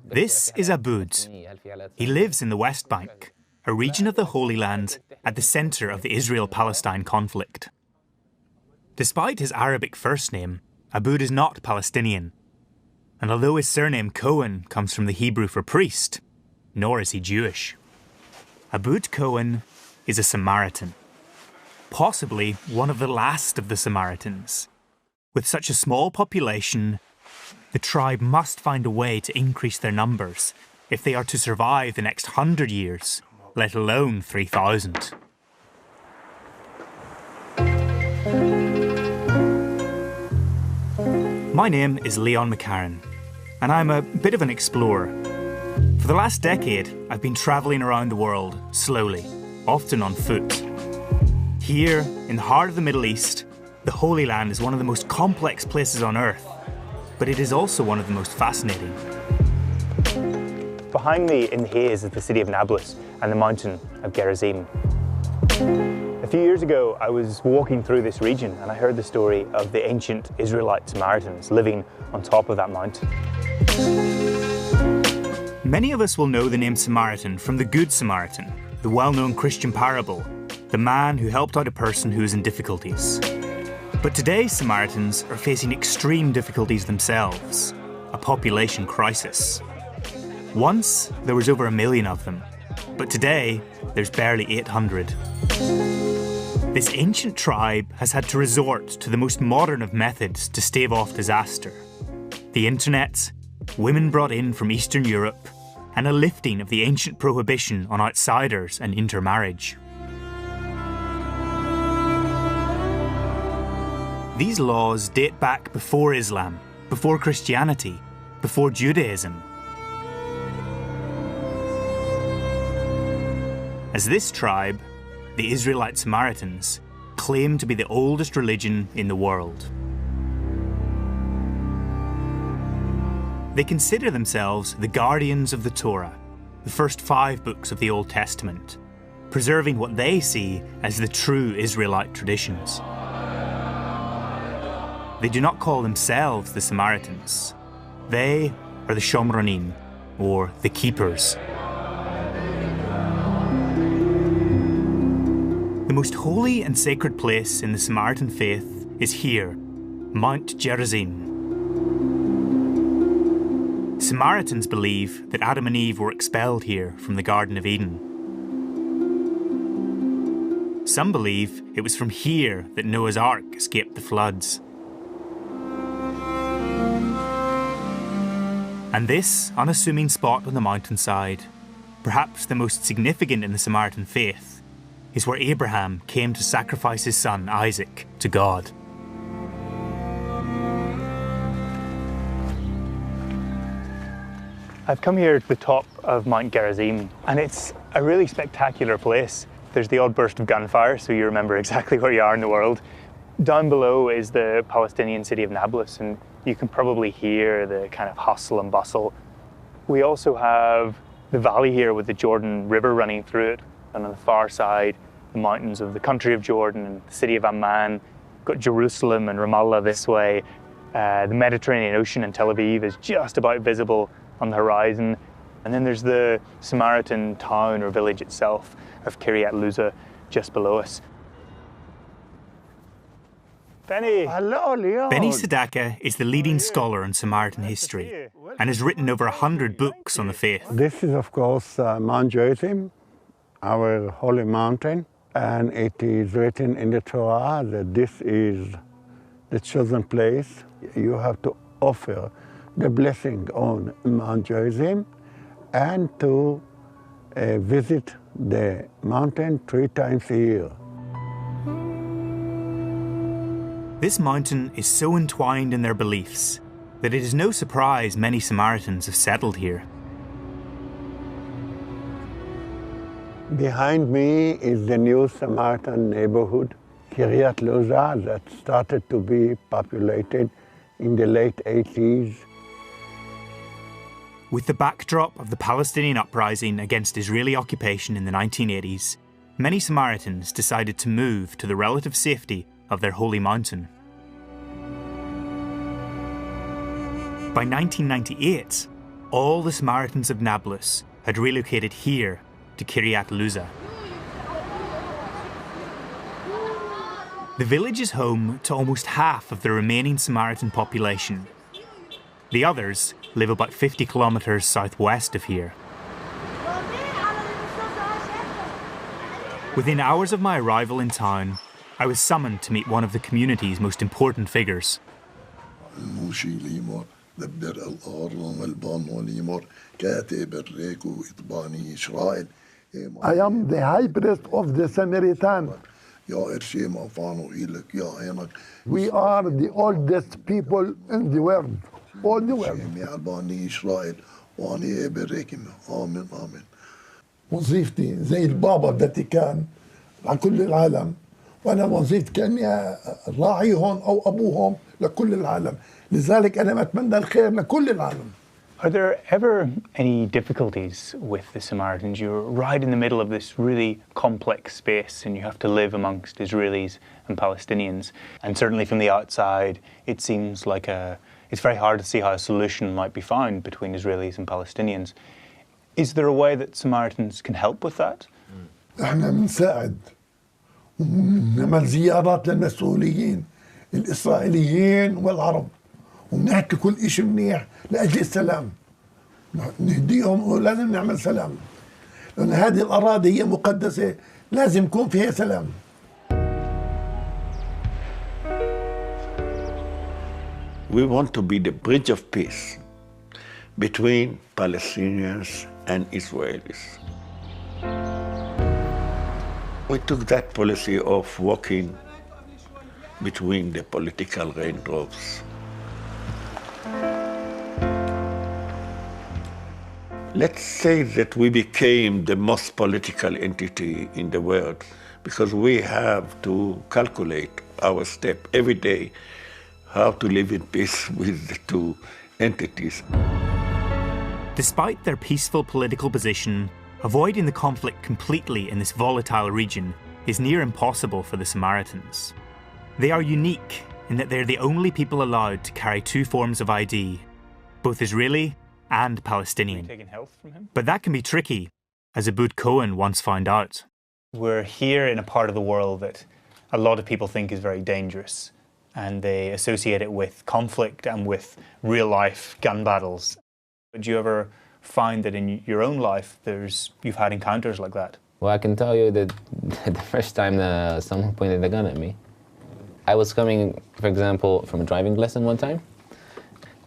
This is Aboud. He lives in the West Bank, a region of the Holy Land at the centre of the Israel-Palestine conflict. Despite his Arabic first name, Aboud is not Palestinian. And although his surname Cohen comes from the Hebrew for priest, nor is he Jewish. Aboud Cohen is a Samaritan, possibly one of the last of the Samaritans. With such a small population, the tribe must find a way to increase their numbers if they are to survive the next 100 years, let alone 3,000. My name is Leon McCarran, and I'm a bit of an explorer. For the last decade, I've been travelling around the world, slowly, often on foot. Here, in the heart of the Middle East, the Holy Land is one of the most complex places on earth, but it is also one of the most fascinating. Behind me in the haze is the city of Nablus and the mountain of Gerizim. A few years ago, I was walking through this region and I heard the story of the ancient Israelite Samaritans living on top of that mountain. Many of us will know the name Samaritan from the Good Samaritan, the well-known Christian parable, the man who helped out a person who was in difficulties. But today, Samaritans are facing extreme difficulties themselves, a population crisis. Once, there was over 1 million of them, but today, there's barely 800. This ancient tribe has had to resort to the most modern of methods to stave off disaster. The internet, women brought in from Eastern Europe, and a lifting of the ancient prohibition on outsiders and intermarriage. These laws date back before Islam, before Christianity, before Judaism. As this tribe, the Israelite Samaritans, claim to be the oldest religion in the world. They consider themselves the guardians of the Torah, the first 5 books of the Old Testament, preserving what they see as the true Israelite traditions. They do not call themselves the Samaritans. They are the Shomronim, or the keepers. The most holy and sacred place in the Samaritan faith is here, Mount Gerizim. Samaritans believe that Adam and Eve were expelled here from the Garden of Eden. Some believe it was from here that Noah's Ark escaped the floods. And this unassuming spot on the mountainside, perhaps the most significant in the Samaritan faith, is where Abraham came to sacrifice his son Isaac to God. I've come here to the top of Mount Gerizim, and it's a really spectacular place. There's the odd burst of gunfire, so you remember exactly where you are in the world. Down below is the Palestinian city of Nablus, and you can probably hear the kind of hustle and bustle. We also have the valley here with the Jordan River running through it, and on the far side, the mountains of the country of Jordan and the city of Amman. Got Jerusalem and Ramallah this way. The Mediterranean Ocean in Tel Aviv is just about visible on the horizon. And then there's the Samaritan town or village itself of Kiryat Luza just below us. Benny! Hello, Leon! Benny Sadaka is the leading scholar on Samaritan history and has written over 100 books on the faith. This is, of course, Mount Gerizim, our holy mountain, and it is written in the Torah that this is the chosen place. You have to offer the blessing on Mount Gerizim and to visit the mountain 3 times a year. This mountain is so entwined in their beliefs that it is no surprise many Samaritans have settled here. Behind me is the new Samaritan neighborhood, Kiryat Luza, that started to be populated in the late 80s. With the backdrop of the Palestinian uprising against Israeli occupation in the 1980s, many Samaritans decided to move to the relative safety of their holy mountain. By 1998, all the Samaritans of Nablus had relocated here to Kiryat Luza. The village is home to almost half of the remaining Samaritan population. The others live about 50 kilometers southwest of here. Within hours of my arrival in town, I was summoned to meet one of the community's most important figures. I am the high priest of the Samaritan. We are the oldest people in the world, all the world. وظيفتي زي البابا الفاتيكان على كل العالم، وأنا وظيفتي كأني راعيهم أو أبوهم لكل العالم، لذلك أنا بتمنى الخير لكل العالم. Are there ever any difficulties with the Samaritans? You're right in the middle of this really complex space and you have to live amongst Israelis and Palestinians. And certainly from the outside, it seems like it's very hard to see how a solution might be found between Israelis and Palestinians. Is there a way that Samaritans can help with that? احنا بنساعد ونعمل زيارات للمسؤولين الإسرائيليين والعرب وبنحكي كل إشي منيح لأجل السلام، نهديهم ولازم نعمل سلام، لأن هذه الأراضي هي مقدسة لازم يكون فيها سلام. We want to be the bridge of peace between Palestinians and Israelis. We took that policy of walking between the political raindrops. Let's say that we became the most political entity in the world because we have to calculate our step every day, how to live in peace with the two entities. Despite their peaceful political position, avoiding the conflict completely in this volatile region is near impossible for the Samaritans. They are unique in that they're the only people allowed to carry two forms of ID, both Israeli and Palestinian. But that can be tricky, as Abud Cohen once found out. We're here in a part of the world that a lot of people think is very dangerous, and they associate it with conflict and with real-life gun battles. Did you ever find that in your own life you've had encounters like that? Well, I can tell you that the first time someone pointed a gun at me, I was coming, for example, from a driving lesson one time,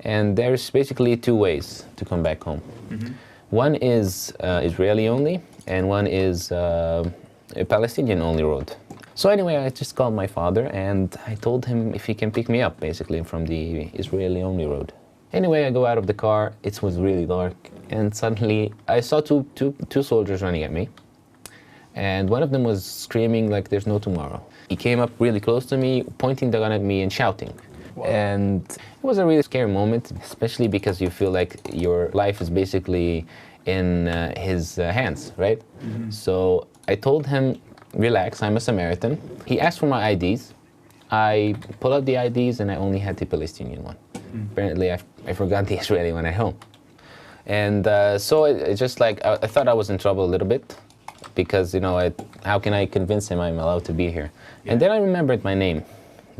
and there's basically two ways to come back home. Mm-hmm. One is Israeli only, and one is a Palestinian only road. So anyway, I just called my father and I told him if he can pick me up, basically, from the Israeli only road. Anyway, I go out of the car, it was really dark, and suddenly I saw two soldiers running at me, and one of them was screaming like there's no tomorrow. He came up really close to me, pointing the gun at me and shouting. Wow. And it was a really scary moment, especially because you feel like your life is basically in his hands, right? Mm-hmm. So I told him, relax, I'm a Samaritan. He asked for my IDs. I pulled out the IDs and I only had the Palestinian one. Mm-hmm. Apparently I forgot the Israeli one at home. And so it's just like, I thought I was in trouble a little bit because, you know, how can I convince him I'm allowed to be here? Yeah. And then I remembered my name,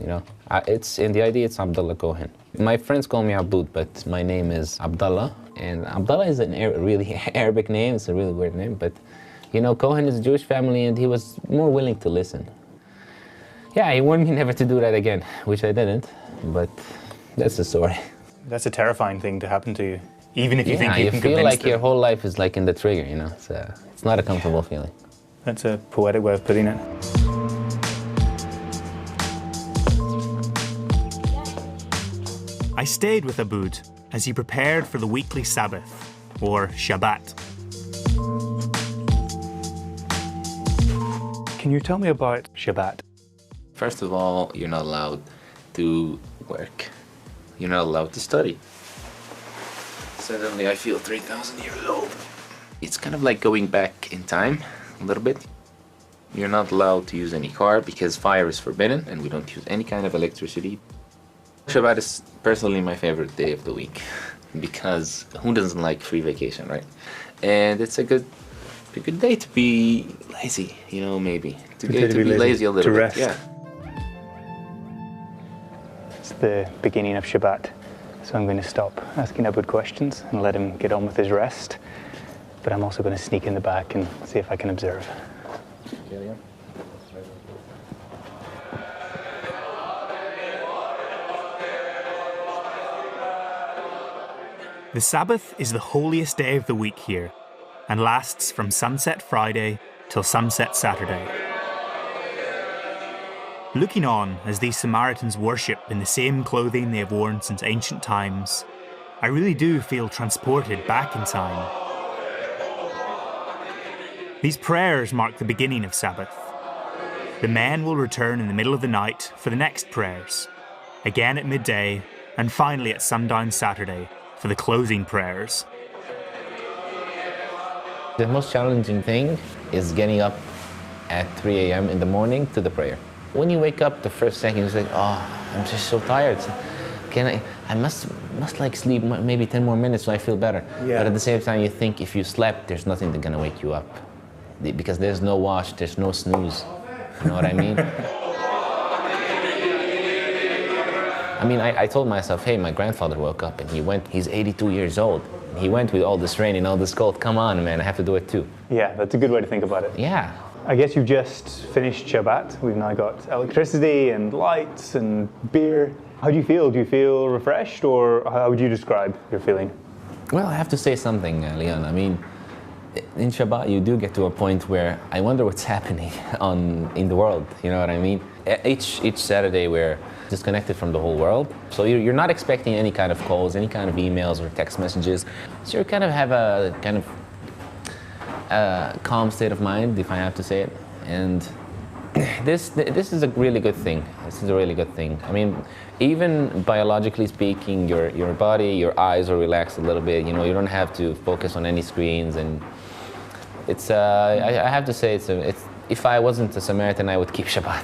you know. It's in the ID, it's Abdullah Cohen. My friends call me Abud, but my name is Abdullah. And Abdullah is a really Arabic name, it's a really weird name, but you know, Cohen is a Jewish family and he was more willing to listen. Yeah, he warned me never to do that again, which I didn't, but that's the story. That's a terrifying thing to happen to you, even if you think you can convince them. You feel like them. Your whole life is like in the trigger, you know, it's not a comfortable feeling. That's a poetic way of putting it. I stayed with Abud as he prepared for the weekly Sabbath, or Shabbat. Can you tell me about Shabbat? First of all, you're not allowed to work. You're not allowed to study. Suddenly I feel 3,000 years old. It's kind of like going back in time a little bit. You're not allowed to use any car because fire is forbidden and we don't use any kind of electricity. Shabbat is personally my favorite day of the week because who doesn't like free vacation, right? And it's a good day to be lazy, you know, maybe. To be lazy a little to bit. rest. Yeah. It's the beginning of Shabbat, so I'm going to stop asking Abud questions and let him get on with his rest. But I'm also going to sneak in the back and see if I can observe. The Sabbath is the holiest day of the week here and lasts from sunset Friday till sunset Saturday. Looking on as these Samaritans worship in the same clothing they have worn since ancient times, I really do feel transported back in time. These prayers mark the beginning of Sabbath. The men will return in the middle of the night for the next prayers, again at midday, and finally at sundown Saturday for the closing prayers. The most challenging thing is getting up at 3 a.m. in the morning to the prayer. When you wake up, the first second you're like, oh, I'm just so tired. I must like sleep maybe 10 more minutes so I feel better. Yeah. But at the same time, you think if you slept, there's nothing that's gonna wake you up. Because there's no wash, there's no snooze. You know what I mean? I mean, I told myself, hey, my grandfather woke up and he's 82 years old. He went with all this rain and all this cold. Come on, man, I have to do it too. Yeah, that's a good way to think about it. Yeah. I guess you've just finished Shabbat. We've now got electricity and lights and beer. How do you feel? Do you feel refreshed, or how would you describe your feeling? Well, I have to say something, Leon. I mean, in Shabbat, you do get to a point where I wonder what's happening in the world. You know what I mean? Each Saturday, we're disconnected from the whole world. So you're not expecting any kind of calls, any kind of emails or text messages. So you kind of have a kind of calm state of mind, if I have to say it. And this is a really good thing. This is a really good thing. I mean, even biologically speaking, your body, your eyes are relaxed a little bit. You know, you don't have to focus on any screens, and it's. I have to say, it's. If I wasn't a Samaritan, I would keep Shabbat.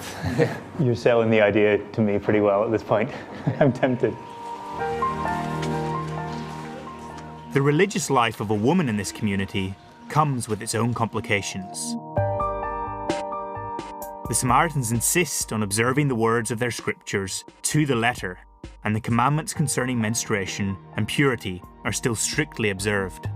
You're selling the idea to me pretty well at this point. I'm tempted. The religious life of a woman in this community comes with its own complications. The Samaritans insist on observing the words of their scriptures to the letter, and the commandments concerning menstruation and purity are still strictly observed.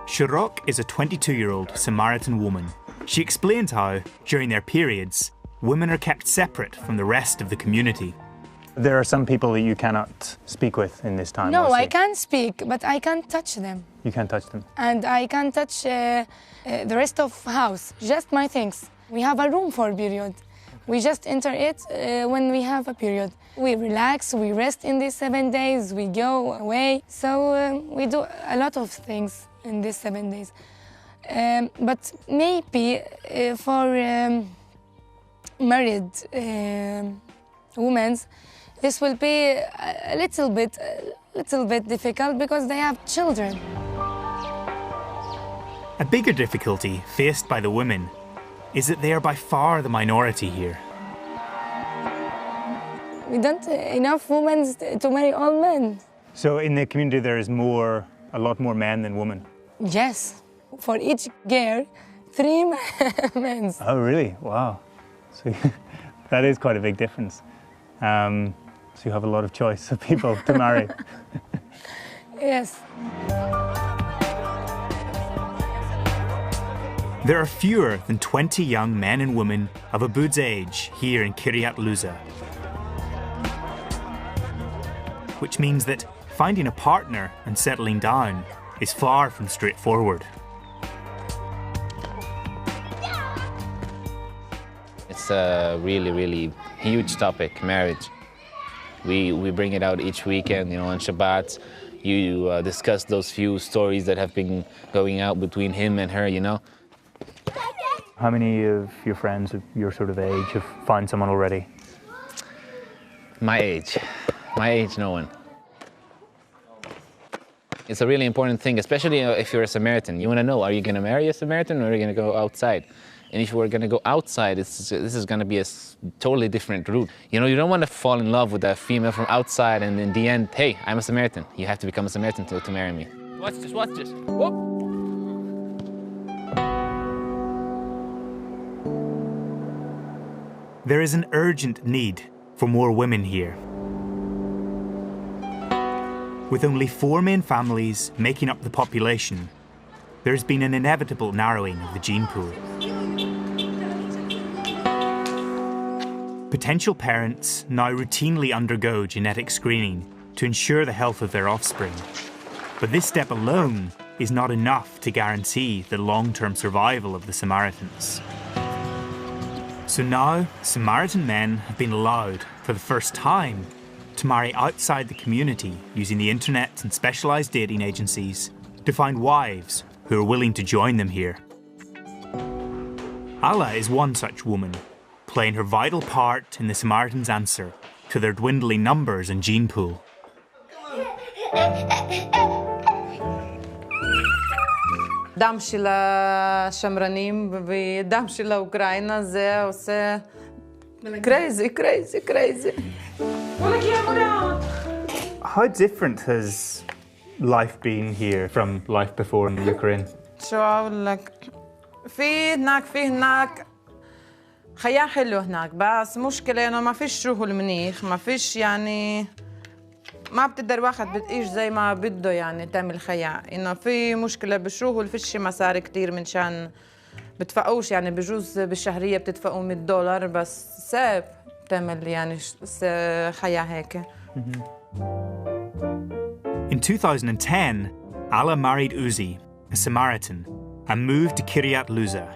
Sharok is a 22-year-old Samaritan woman. She explains how, during their periods, women are kept separate from the rest of the community. There are some people that you cannot speak with in this time. No, I can speak, but I can't touch them. You can't touch them? And I can't touch the rest of house, just my things. We have a room for period. We just enter it when we have a period. We relax, we rest in these 7 days, we go away. So we do a lot of things in these 7 days. But maybe for married women, this will be a little bit difficult because they have children. A bigger difficulty faced by the women is that they are by far the minority here. We don't enough women to marry all men. So in the community there is a lot more men than women? Yes, for each girl, 3 men. Oh really? Wow. So that is quite a big difference. So you have a lot of choice of people to marry. Yes. There are fewer than 20 young men and women of Abud's age here in Kiryat Luza, which means that finding a partner and settling down is far from straightforward. It's a really, really huge topic, marriage. We bring it out each weekend, you know, on Shabbat. You discuss those few stories that have been going out between him and her, you know. How many of your friends of your sort of age have found someone already? My age, no one. It's a really important thing, especially if you're a Samaritan. You want to know, are you going to marry a Samaritan or are you going to go outside? And if we're going to go outside, this is going to be a totally different route. You know, you don't want to fall in love with a female from outside and in the end, hey, I'm a Samaritan. You have to become a Samaritan to marry me. Watch this, watch this. Whoop. There is an urgent need for more women here. With only 4 main families making up the population, there's been an inevitable narrowing of the gene pool. Potential parents now routinely undergo genetic screening to ensure the health of their offspring. But this step alone is not enough to guarantee the long-term survival of the Samaritans. So now, Samaritan men have been allowed, for the first time, to marry outside the community using the internet and specialised dating agencies to find wives who are willing to join them here. Allah is one such woman, playing her vital part in the Samaritans' answer to their dwindling numbers and gene pool. דם של השמרנים ודם של האוקראינה זה עושה crazy, crazy, crazy. How different has life been here from life before in Ukraine? شو أقول لك في هناك حياة حلوة هناك بس مشكلة إنه ما فيش شغل منيح ما فيش يعني ما بتقدر واحد بتعيش زي ما بده يعني تعمل حياة إنه في مشكلة بالشغل فيش مصاري كتير منشان بتدفعوش يعني بجوز بالشهرية بتدفعوا $100 بس صعب تعمل يعني حياة هيك. In 2010, Allah married Uzi, a Samaritan, and moved to Kiryat Luza.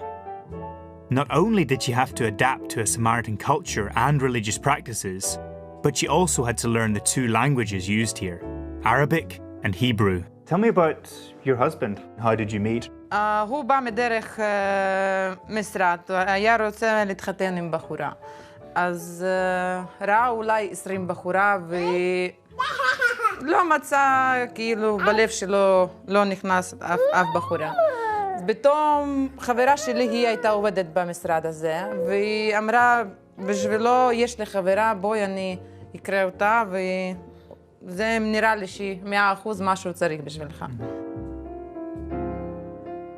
Not only did she have to adapt to a Samaritan culture and religious practices, but she also had to learn the 2 languages used here, Arabic and Hebrew. Tell me about your husband. How did you meet? هو بقى מדרך משרד, היה רוצה להתחתן עם בחורה. אז ראה אולי 20 בחורה ולא מצא, כאילו בלב שלו לא נכנס אף בחורה. פתאום חברה שלי היא הייתה עובדת במשרד הזה, והיא אמרה, בשבילו יש לי חברה, בואי אני אקרא אותה, וזה נראה לי שהיא 100% משהו צריך בשבילך.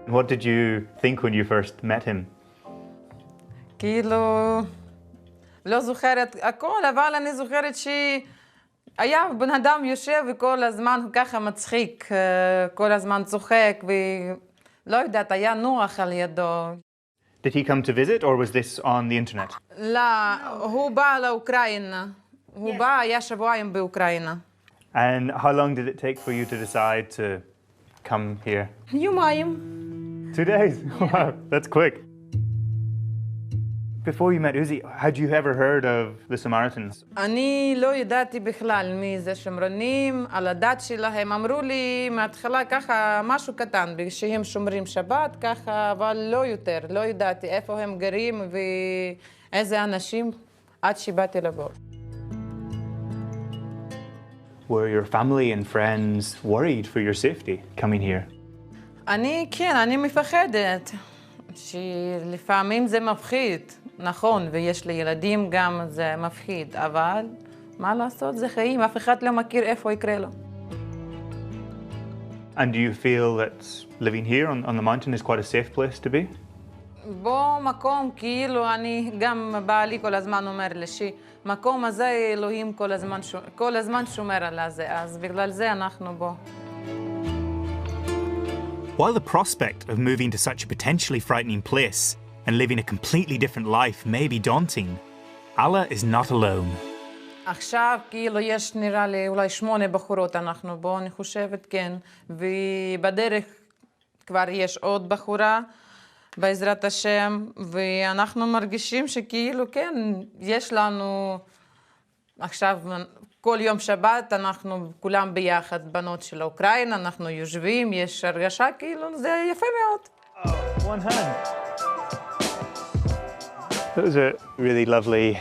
What did you think when you first met him? כאילו, לא זוכרת הכל, אבל אני זוכרת שהיה בן אדם יושב וכל הזמן הוא ככה מצחיק, כל הזמן צוחק, ולא יודעת, היה נוח על ידו. Did he come to visit or was this on the internet? לא, הוא בא לאוקראינה. הוא בא, היה שבועיים באוקראינה. And how long did it take for you to decide to come here? יומיים. 2 days? Wow, that's quick. Before you met Uzi, had you ever heard of the Samaritans? אני לא ידעתי בכלל מי זה שמרנים, על הדת שלהם. אמרו לי מההתחלה ככה משהו קטן, שהם שומרים שבת ככה, אבל לא יותר. לא ידעתי איפה הם גרים ואיזה אנשים עד שבאתי לבוא. Were your family and friends worried for your safety coming here? אני מפחדת, שלפעמים זה מפחיד, נכון, ויש לי ילדים גם זה מפחיד, אבל מה לעשות, זה חיים, אף אחד לא מכיר איפה יקרה לו. And do you feel that living here on the mountain is quite a safe place to be? בו מקום, כאילו, אני גם בעלי כל הזמן אומר לי שמקום הזה אלוהים כל הזמן שומר על זה, אז בגלל זה אנחנו בו. While the prospect of moving to such a potentially frightening place and living a completely different life may be daunting, Allah is not alone. עכשיו כאילו יש נראה לי אולי 8 בחורות אנחנו בו, אני חושבת כן, ובדרך כבר יש עוד בחורה בעזרת השם, ואנחנו מרגישים שכאילו כן, יש לנו עכשיו כל יום שבת אנחנו כולם ביחד, בנות של אוקראינה, אנחנו יושבים, יש הרגשה כאילו, זה יפה מאוד. One hand. It was a really lovely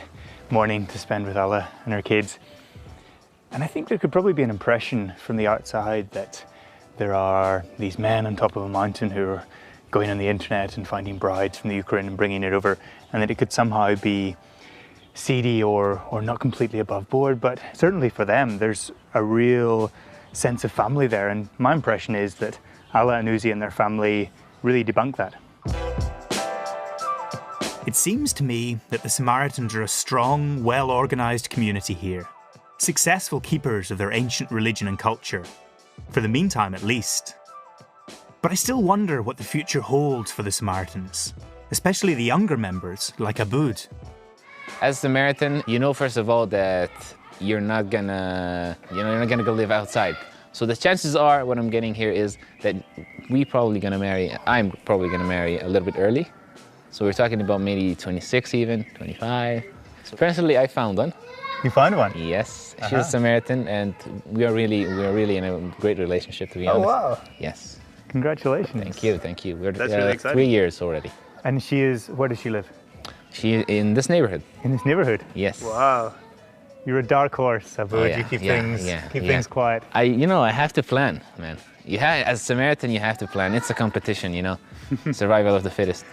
morning to spend with Allah and her kids. And I think there could probably be an impression from the outside that there are these men on top of a mountain who are going on the internet and finding brides from the Ukraine and bringing it over, and that it could somehow be seedy or not completely above board. But certainly for them, there's a real sense of family there. And my impression is that Ala and Uzi and their family really debunk that. It seems to me that the Samaritans are a strong, well-organised community here, successful keepers of their ancient religion and culture, for the meantime at least. But I still wonder what the future holds for the Samaritans, especially the younger members like Aboud. As Samaritan, you know first of all that you're not gonna go live outside. So the chances are, what I'm getting here is that I'm probably gonna marry a little bit early. So we're talking about maybe 26 even, 25. So personally, I found one. You found one? Yes, she's a Samaritan, and we are really in a great relationship, to be honest. Oh wow! Yes. Congratulations. Thank you. We're That's really exciting. 3 years already. And where does she live? She in this neighborhood. In this neighborhood? Yes. Wow. You're a dark horse, Aboud. You keep things quiet. I have to plan, man. As a Samaritan, you have to plan. It's a competition, survival of the fittest.